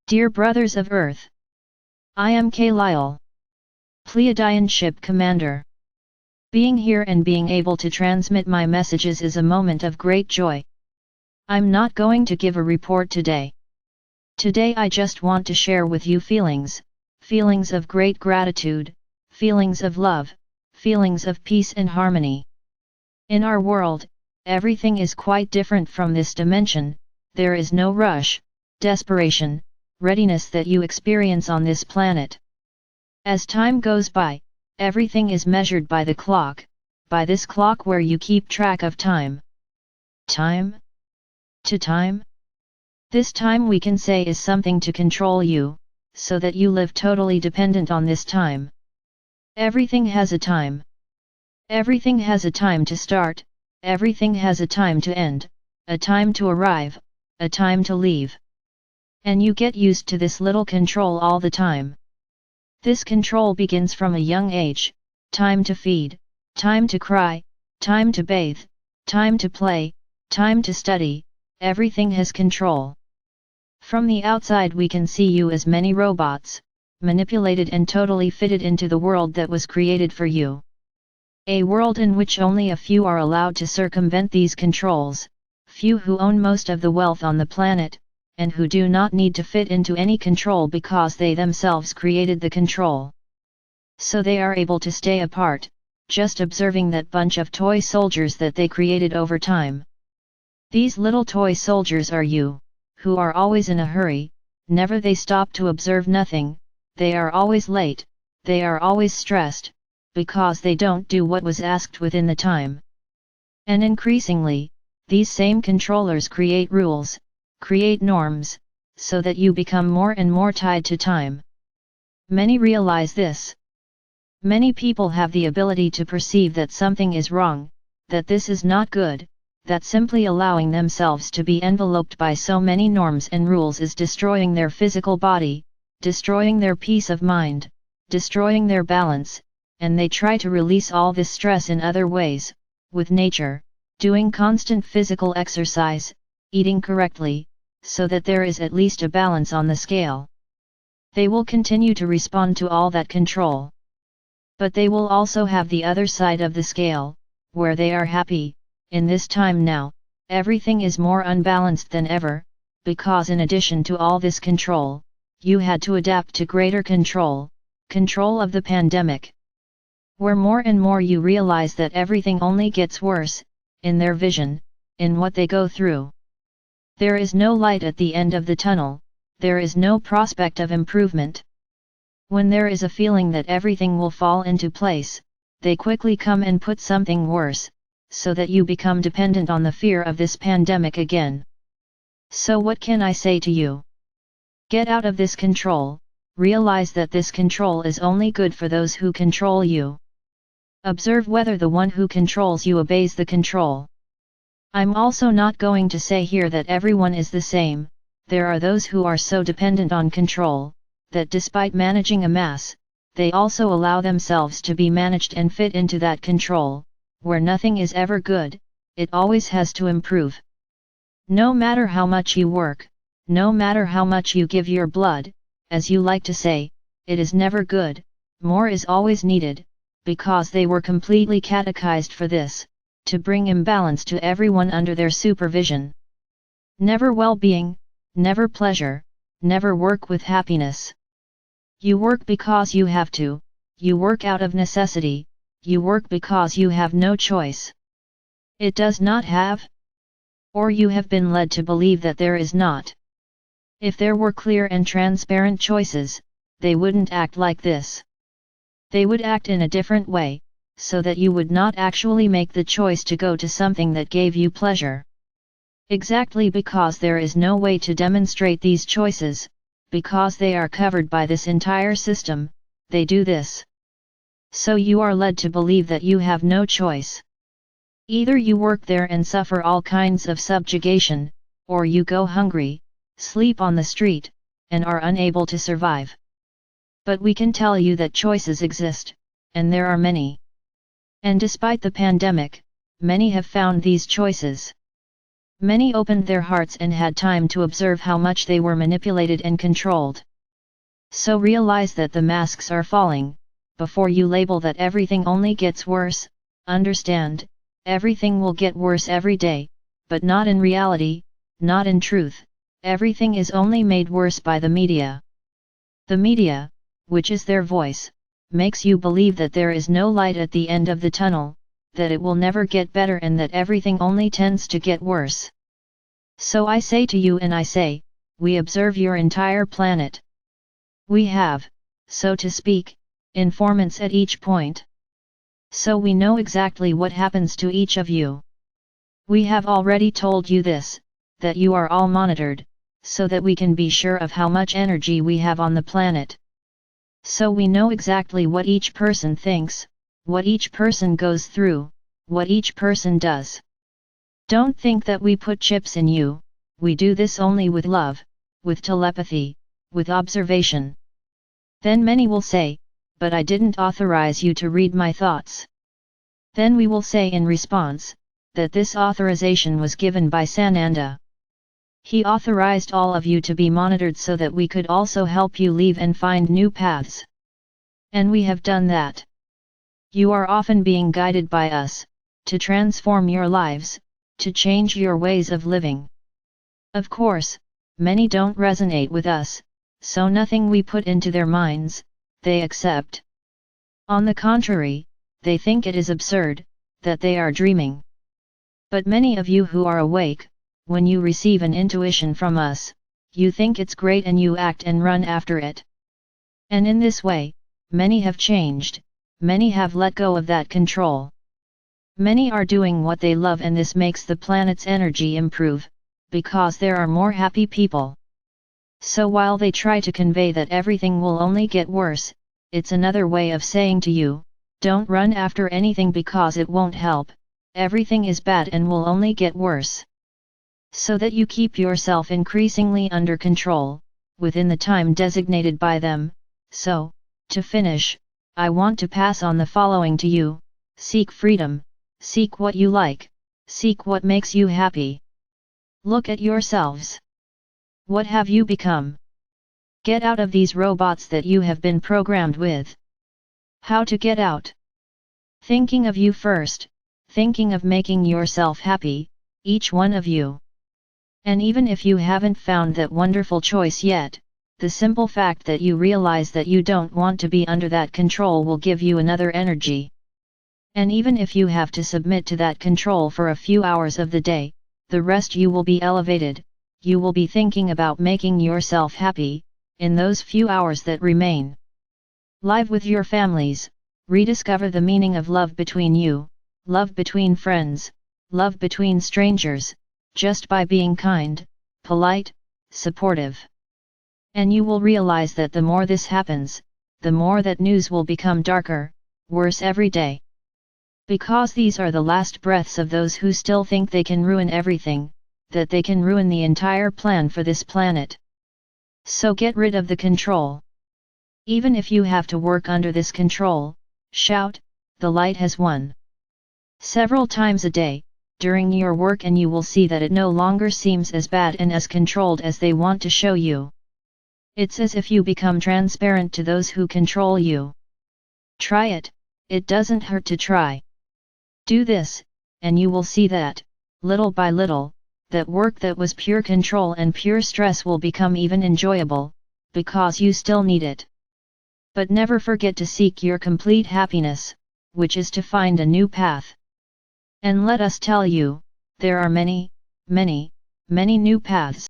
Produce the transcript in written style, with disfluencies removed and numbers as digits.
Dear brothers of Earth, I am Lyle, Pleiadian ship commander. Being here and being able to transmit my messages is a moment of great joy. I'm not going to give a report today. Today I just want to share with you feelings of great gratitude, feelings of love, feelings of peace and harmony. In our world, everything is quite different from this dimension. There is no rush, desperation, readiness that you experience on this planet. As time goes by, everything is measured by the clock, by this clock where you keep track of time. Time? To time? This time we can say is something to control you, so that you live totally dependent on this time. Everything has a time. Everything has a time to start, everything has a time to end, a time to arrive, a time to leave. And you get used to this little control all the time. This control begins from a young age: time to feed, time to cry, time to bathe, time to play, time to study, everything has control. From the outside we can see you as many robots, manipulated and totally fitted into the world that was created for you. A world in which only a few are allowed to circumvent these controls, few who own most of the wealth on the planet, and who do not need to fit into any control because they themselves created the control. So they are able to stay apart, just observing that bunch of toy soldiers that they created over time. These little toy soldiers are you, who are always in a hurry, never they stop to observe nothing, they are always late, they are always stressed, because they don't do what was asked within the time. And increasingly, these same controllers create rules, create norms, so that you become more and more tied to time. Many realize this. Many people have the ability to perceive that something is wrong, that this is not good, that simply allowing themselves to be enveloped by so many norms and rules is destroying their physical body, destroying their peace of mind, destroying their balance, and they try to release all this stress in other ways, with nature, doing constant physical exercise, eating correctly, so that there is at least a balance on the scale. They will continue to respond to all that control. But they will also have the other side of the scale, where they are happy. In this time now, everything is more unbalanced than ever, because in addition to all this control, you had to adapt to greater control of the pandemic. Where more and more you realize that everything only gets worse, in their vision, in what they go through. There is no light at the end of the tunnel, there is no prospect of improvement. When there is a feeling that everything will fall into place, they quickly come and put something worse, so that you become dependent on the fear of this pandemic again. So what can I say to you? Get out of this control, realize that this control is only good for those who control you. Observe whether the one who controls you obeys the control. I'm also not going to say here that everyone is the same. There are those who are so dependent on control, that despite managing a mass, they also allow themselves to be managed and fit into that control, where nothing is ever good, it always has to improve. No matter how much you work, no matter how much you give your blood, as you like to say, it is never good, more is always needed, because they were completely catechized for this, to bring imbalance to everyone under their supervision. Never well-being, never pleasure, never work with happiness. You work because you have to, you work out of necessity, you work because you have no choice. It does not have? Or you have been led to believe that there is not. If there were clear and transparent choices, they wouldn't act like this. They would act in a different way, so that you would not actually make the choice to go to something that gave you pleasure. Exactly because there is no way to demonstrate these choices, because they are covered by this entire system, they do this. So you are led to believe that you have no choice. Either you work there and suffer all kinds of subjugation, or you go hungry, sleep on the street, and are unable to survive. But we can tell you that choices exist, and there are many. And despite the pandemic, many have found these choices. Many opened their hearts and had time to observe how much they were manipulated and controlled. So realize that the masks are falling, before you label that everything only gets worse. Understand, everything will get worse every day, but not in reality, not in truth. Everything is only made worse by the media. The media, which is their voice, makes you believe that there is no light at the end of the tunnel, that it will never get better and that everything only tends to get worse. So I say to you and I say, we observe your entire planet. We have, so to speak, informants at each point. So we know exactly what happens to each of you. We have already told you this, that you are all monitored, so that we can be sure of how much energy we have on the planet. So we know exactly what each person thinks, what each person goes through, what each person does. Don't think that we put chips in you, we do this only with love, with telepathy, with observation. Then many will say, but I didn't authorize you to read my thoughts. Then we will say in response, that this authorization was given by Sananda. He authorized all of you to be monitored so that we could also help you leave and find new paths. And we have done that. You are often being guided by us, to transform your lives, to change your ways of living. Of course, many don't resonate with us, so nothing we put into their minds, they accept. On the contrary, they think it is absurd, that they are dreaming. But many of you who are awake, when you receive an intuition from us, you think it's great and you act and run after it. And in this way, many have changed, many have let go of that control. Many are doing what they love and this makes the planet's energy improve, because there are more happy people. So while they try to convey that everything will only get worse, it's another way of saying to you, don't run after anything because it won't help, everything is bad and will only get worse. So that you keep yourself increasingly under control, within the time designated by them. So, to finish, I want to pass on the following to you: seek freedom, seek what you like, seek what makes you happy. Look at yourselves. What have you become? Get out of these robots that you have been programmed with. How to get out? Thinking of you first, thinking of making yourself happy, each one of you. And even if you haven't found that wonderful choice yet, the simple fact that you realize that you don't want to be under that control will give you another energy. And even if you have to submit to that control for a few hours of the day, the rest you will be elevated, you will be thinking about making yourself happy, in those few hours that remain. Live with your families, rediscover the meaning of love between you, love between friends, love between strangers, just by being kind, polite, supportive. And you will realize that the more this happens, the more that news will become darker, worse every day. Because these are the last breaths of those who still think they can ruin everything, that they can ruin the entire plan for this planet. So get rid of the control. Even if you have to work under this control, shout, the light has won. Several times a day, during your work, and you will see that it no longer seems as bad and as controlled as they want to show you. It's as if you become transparent to those who control you. Try it, it doesn't hurt to try. Do this, and you will see that, little by little, that work that was pure control and pure stress will become even enjoyable, because you still need it. But never forget to seek your complete happiness, which is to find a new path. And let us tell you, there are many, many, many new paths.